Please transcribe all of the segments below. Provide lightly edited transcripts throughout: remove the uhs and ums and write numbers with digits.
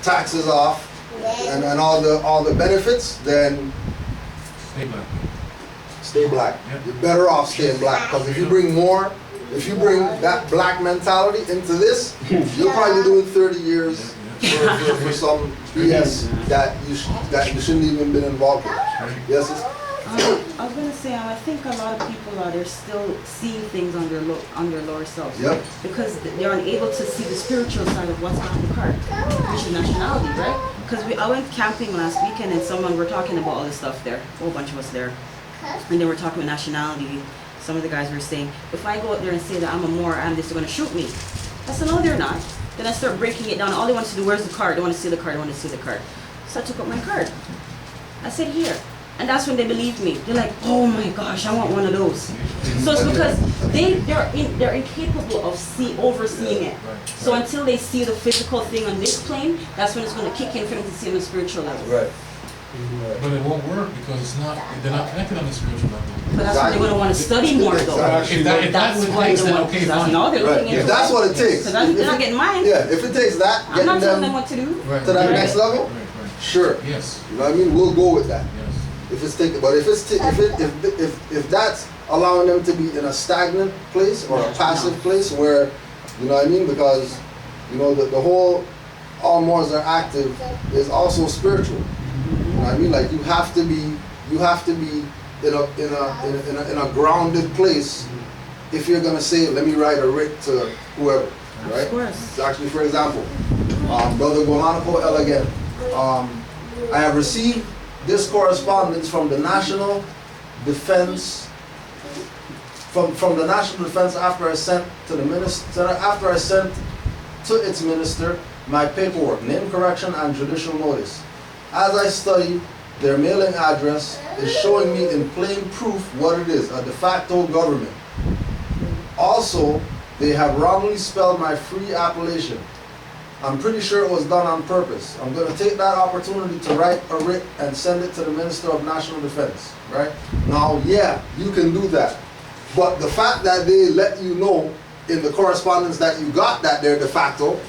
taxes off and all the benefits, then Stay black. stay black. Yep. You're better off staying black, because if you bring that black mentality into this, you're probably doing 30 years for some BS that you shouldn't even been involved with. Yes. I was gonna say, I think a lot of people out there still seeing things on their lower selves. Yep. Because they're unable to see the spiritual side of what's behind the card, which is nationality, right? Because I went camping last weekend and someone were talking about all this stuff there, a whole bunch of us there, and they were talking about nationality. Some of the guys were saying, if I go out there and say that I'm a Moor, they're going to shoot me. I said, no, they're not. Then I start breaking it down. All they want to do, where's the card? They want to see the card. They want to see the card. So I took out my card. I said, here. And that's when they believed me. They're like, oh my gosh, I want one of those. So it's because they're incapable of overseeing it. So until they see the physical thing on this plane, that's when it's going to kick in for them to see on the spiritual level. Right. But it won't work because they're not connected on the spiritual level. But that's why they're going to want to study more, though. If that's what it takes, then okay, fine. Now they're looking into If that's what it takes. Because they're not getting mine. Yeah, if it takes that, I'm not telling them them what to do. to that next level, sure. Yes. You know what I mean? We'll go with that. Yes. If it's taken, but if that's allowing them to be in a stagnant place or a passive place where, you know what I mean? Because, you know, the whole all Moors are active is also spiritual. You know what I mean? Like you have to be in a grounded place if you're gonna say, let me write a writ to whoever, right? Of course. So actually, for example, Brother Gohanako El again, I have received this correspondence from the National Defense, from the National Defense after I sent to the minister, after I sent to its minister my paperwork, name correction and judicial notice. As I study, their mailing address is showing me in plain proof what it is, a de facto government. Also, they have wrongly spelled my free appellation. I'm pretty sure it was done on purpose. I'm going to take that opportunity to write a writ and send it to the Minister of National Defense, right? Now, yeah, you can do that. But the fact that they let you know in the correspondence that you got that they're de facto,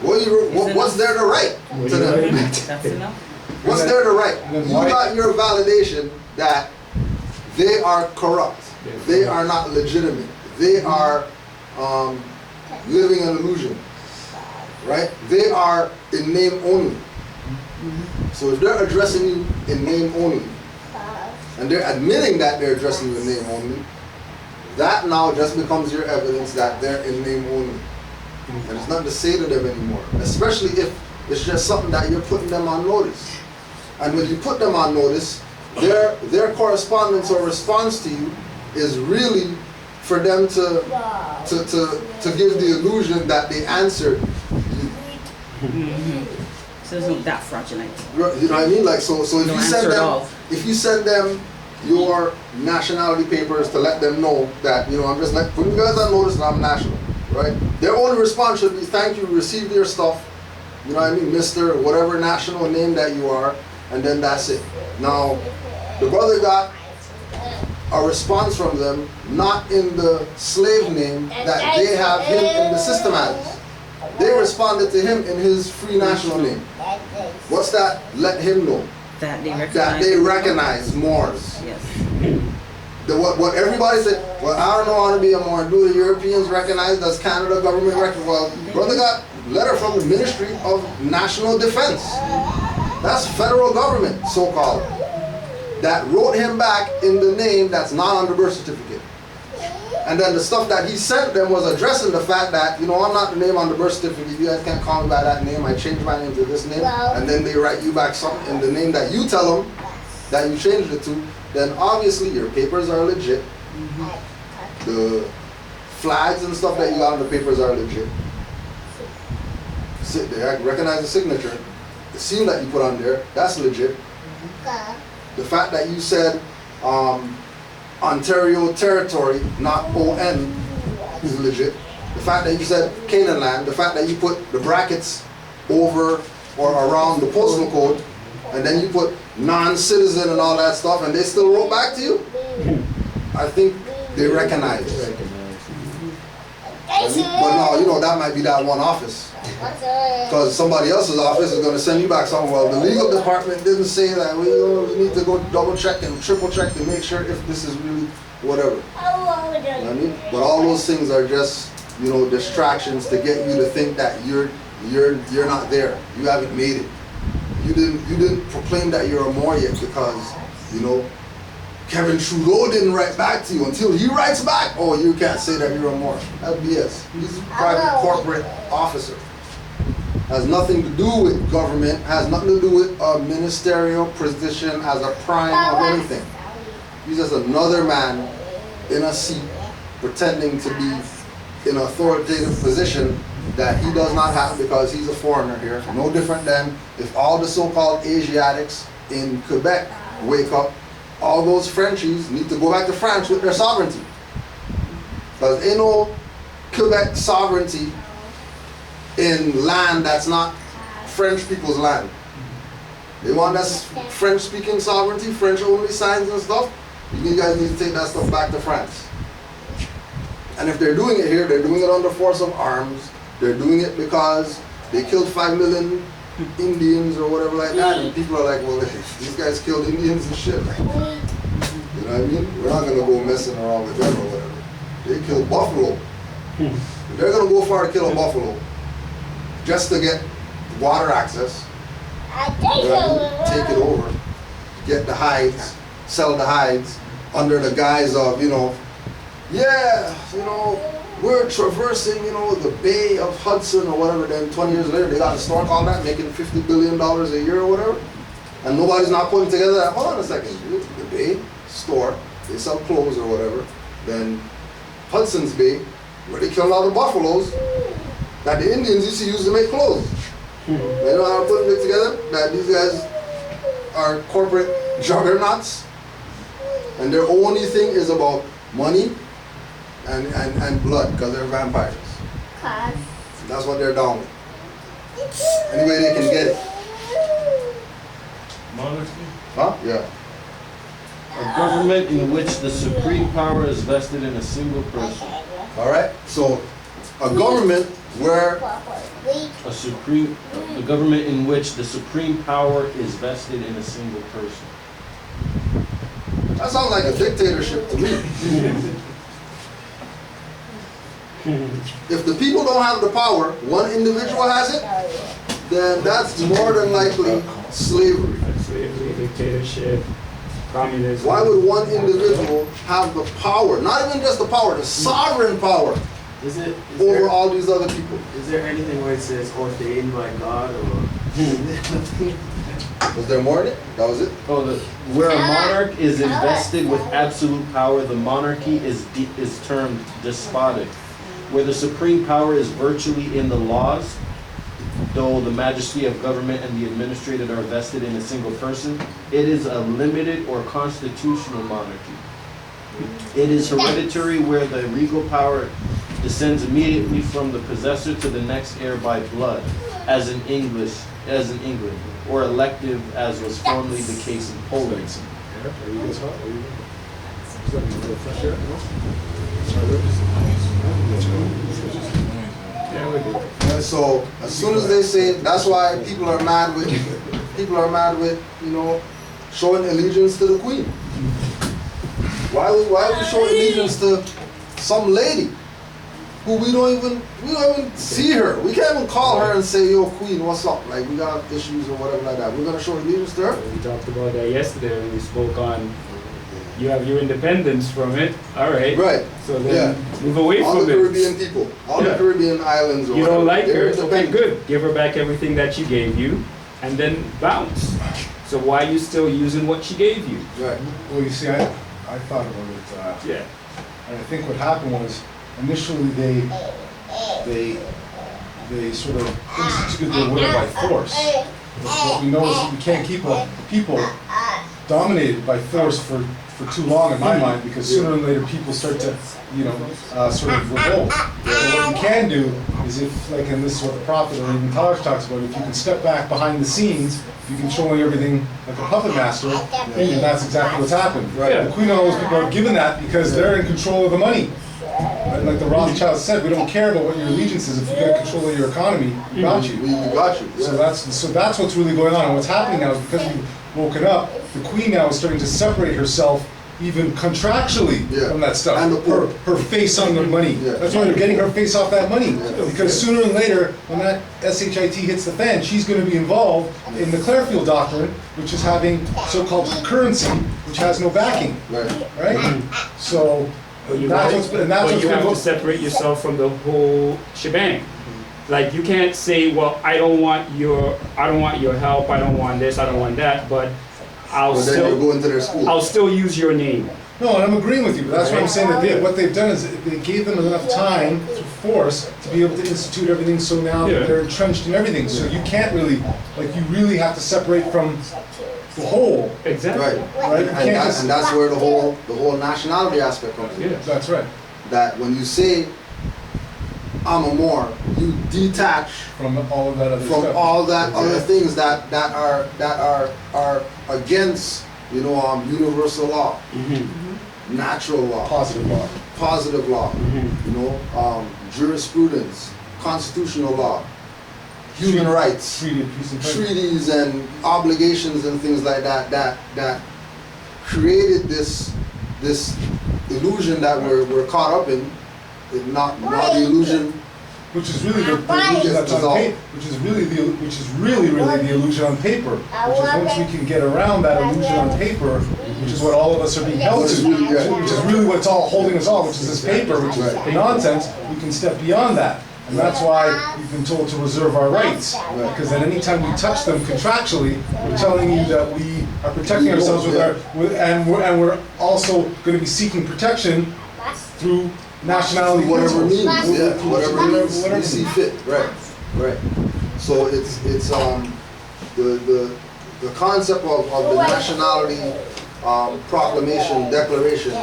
what's there to write to them? That's enough. What's there to write? You got your validation that they are corrupt. They are not legitimate. They are living an illusion. Right? They are in name only. So if they're addressing you in name only, and they're admitting that they're addressing you in name only, that now just becomes your evidence that they're in name only. And it's nothing to say to them anymore, especially if it's just something that you're putting them on notice. And when you put them on notice, their correspondence or response to you is really for them to give the illusion that they answered you. So it's not that fraudulent. You know what I mean? Like so if you send them your nationality papers to let them know that, you know, I'm just like putting you guys on notice that I'm national, right? Their only response should be, thank you, received your stuff, you know what I mean, Mr. whatever national name that you are, and then that's it. Now, the brother got a response from them, not in the slave name that they have him in the system as. They responded to him in his free national name. What's that? Let him know That they recognize Moors. Yes. What everybody said, well, I don't know how to be a Moor. Do the Europeans recognize? Does Canada government recognize? Well, brother got a letter from the Ministry of National Defense. That's federal government, so-called, that wrote him back in the name that's not on the birth certificate. And then the stuff that he sent them was addressing the fact that, you know, I'm not the name on the birth certificate. You guys can't call me by that name. I changed my name to this name. And then they write you back something in the name that you tell them that you changed it to. Then obviously your papers are legit. The flags and stuff that you got on the papers are legit. They recognize the signature. The seal that you put on there, that's legit. The fact that you said Ontario Territory, not ON, is legit. The fact that you said Canaanland, the fact that you put the brackets over or around the postal code, and then you put non-citizen and all that stuff, and they still wrote back to you, I think they recognize. But no, you know, that might be that one office. Because somebody else's office is going to send you back something. Well, the legal department didn't say that. We need to go double check and triple check to make sure if this is really whatever. You know what I mean? But all those things are just, distractions to get you to think that you're not there. You haven't made it. You didn't proclaim that you're a Moor yet because, Kevin Trudeau didn't write back to you. Until he writes back, oh, you can't say that you're a Moor. That's BS. He's a private corporate officer. Has nothing to do with government, has nothing to do with a ministerial position as a prime of anything. He's just another man in a seat pretending to be in an authoritative position that he does not have because he's a foreigner here. No different than if all the so-called Asiatics in Quebec wake up, all those Frenchies need to go back to France with their sovereignty. Because ain't no Quebec sovereignty in land that's not French people's land. They want that French-speaking sovereignty, French-only signs and stuff. You guys need to take that stuff back to France. And if they're doing it here, they're doing it under force of arms. They're doing it because they killed 5 million Indians or whatever like that. And people are like, well, these guys killed Indians and shit. Like, you know what I mean? We're not going to go messing around with them or whatever. They killed buffalo. If they're going to go far to kill a buffalo just to get water access, take it over, get the hides, sell the hides under the guise of, we're traversing, the Bay of Hudson or whatever. Then 20 years later, they got a store called that, making $50 billion a year or whatever. And nobody's not putting together that. Hold on a second. The Bay store, they sell clothes or whatever. Then Hudson's Bay, where they kill all the buffaloes that the Indians used to use to make clothes. They know how to put it together? That these guys are corporate juggernauts. And their only thing is about money and blood, because they're vampires. That's what they're down with. Any way they can get it. Monarchy? Huh? Yeah. A government in which the supreme power is vested in a single person. Alright? So, a government where The government in which the supreme power is vested in a single person. that sounds like a dictatorship to me. If the people don't have the power, one individual has it, then that's more than likely slavery. Slavery, dictatorship, communism. Why would one individual have the power, not even just the power, the sovereign power over all these other people? Is there anything where it says ordained by God or? Was there more in it? That was it? Where a monarch is invested with absolute power, the monarchy is termed despotic. Where the supreme power is virtually in the laws, though the majesty of government and the administrated are vested in a single person, it is a limited or constitutional monarchy. It is hereditary, where the regal power descends immediately from the possessor to the next heir by blood, as in England, or elective, as was formerly the case in Poland. And so as soon as they say, that's why people are mad with, showing allegiance to the Queen. Why are we showing allegiance to some lady who we don't even see her? We can't even call her and say, yo, Queen, what's up? Like, we got issues or whatever like that. We're gonna show allegiance to her? We talked about that yesterday when we spoke on you have your independence from it. All right. Right. So then move away all from the it. Caribbean people, all the Caribbean islands or You whatever, don't like they're her, okay, independent. good. Give her back everything that she gave you, and then bounce. So why are you still using what she gave you? Right. Well, you see, I thought about it, Yeah. and I think what happened was initially they sort of instituted their will by force. What we know is that we can't keep a people dominated by force for too long, in my mind, because sooner or later people start to, sort of revolt. So what you can do is if, like, and this is what the prophet or even Talar talks about, if you can step back behind the scenes, you can show everything like a puppet master, and that's exactly what's happened. Right. The Queen and all those people are given that because they're in control of the money. But like the Rothschilds said, we don't care about what your allegiance is. If you get control of your economy, we got you. We got you. So that's what's really going on. And what's happening now is because we've woken up, the Queen now is starting to separate herself even contractually from that stuff. And her face on the money. Yeah. That's why they're getting her face off that money. Yeah. Because sooner or later, when that SHIT hits the fan, she's going to be involved in the Clarefield Doctrine, which is having so-called currency, which has no backing. Right? So But you that's have, what's and that's but what's you have going to to separate yourself from the whole shebang. Like you can't say, well, I don't want your help, I don't want this, I don't want that, but But then you go into their school. I'll still use your name. No, and I'm agreeing with you, but that's what I'm saying, that what they've done is they gave them enough time through force to be able to institute everything, so now Yeah. they're entrenched in everything. So you can't really, you really have to separate from the whole. Exactly. Right. Right? You can't just- And that's where the whole nationality aspect comes in. Yeah. That's right. That when you say I'm a Moor, you detach From all of that other from stuff. all that other things that are against universal law, natural law, Positive law. positive law, jurisprudence, constitutional law, human rights, Treaty of peace and friendship. treaties and obligations and things like that created this illusion that we're caught up in, not the illusion. Which is really the illusion that's on paper. Which is really the illusion on paper. Which is once we can get around that illusion on paper, which is what all of us are being held to, which is really what's all holding us all, which is this paper, which is nonsense. We can step beyond that, and that's why we've been told to reserve our rights. Because at any time we touch them contractually, we're telling you that we are protecting ourselves and we're also going to be seeking protection through nationality, Whatever principles. means, whatever we see fit, right. So it's the concept of the nationality declaration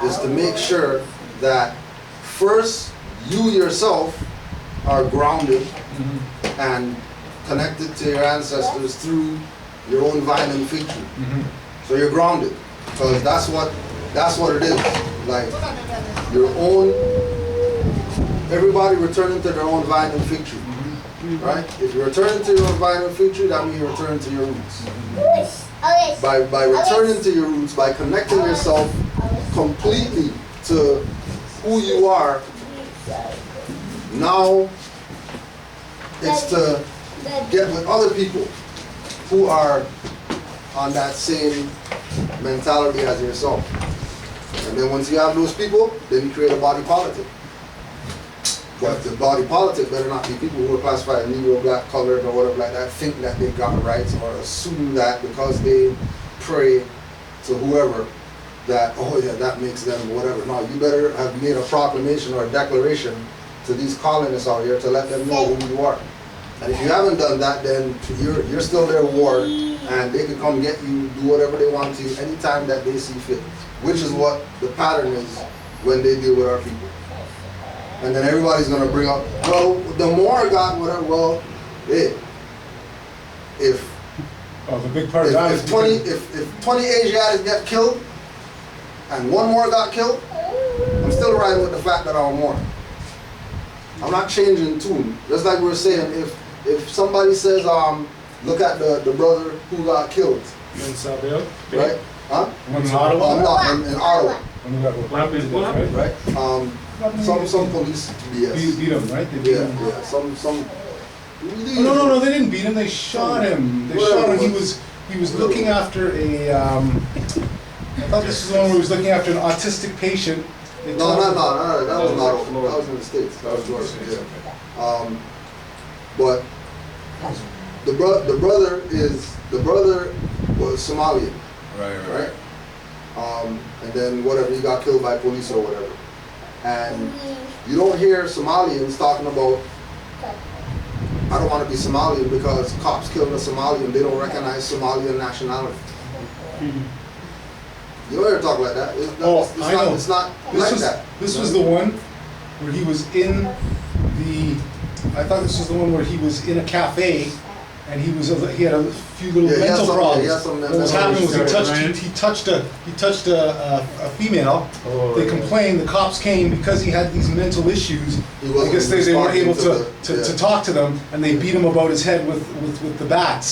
is to make sure that first you yourself are grounded and connected to your ancestors through your own vine and fig tree. So you're grounded, because that's what it is. Like your own, everybody returning to their own vine and fig tree, right? If you're returning to your own vine and fig tree, that means you're returning to your roots. By returning to your roots, by connecting yourself completely to who you are, now it's to get with other people who are on that same mentality as yourself. And then once you have those people, then you create a body politic. But the body politic better not be people who are classified Negro, black, colored, or whatever like that, think that they got rights, or assume that because they pray to whoever, that, oh yeah, that makes them whatever. No, you better have made a proclamation or a declaration to these colonists out here to let them know who you are. And if you haven't done that, then you're still their ward, and they can come get you, do whatever they want to you anytime that they see fit. Which is what the pattern is when they deal with our people. And then everybody's gonna bring up, well, the Moor got whatever. Well, if The big part of that is 20 Asiatics get killed and one Moor got killed, I'm still riding with the fact that I'm a Moor. I'm not changing tune. Just like we were saying, if somebody says, look at the brother who got killed, right? Huh? in Ottawa. I'm not in Ottawa, Right? right? Some police BS. Beat him, right? They beat him. Yeah. Some. No, they didn't beat him. They shot him. They shot him. He was looking after a. I thought this was the one where he was looking after an autistic patient. No. That was not. That was in the States. That was Georgia. Yeah. But the brother was Somalian. Right? And then whatever, he got killed by police or whatever. And you don't hear Somalians talking about, I don't want to be Somalian because cops killed a Somalian, they don't recognize Somalian nationality. You don't hear talk like that. It's not like that. This was the one where he was in I thought this was the one where he was in a cafe and he had a few little Yeah, he has mental some- problems. he has some What was mental happening was issues. he touched a female. Oh, They yeah. complained. The cops came because he had these mental issues. He I wasn't guess they weren't responding able to the- to talk to them, and they beat him about his head with the bats.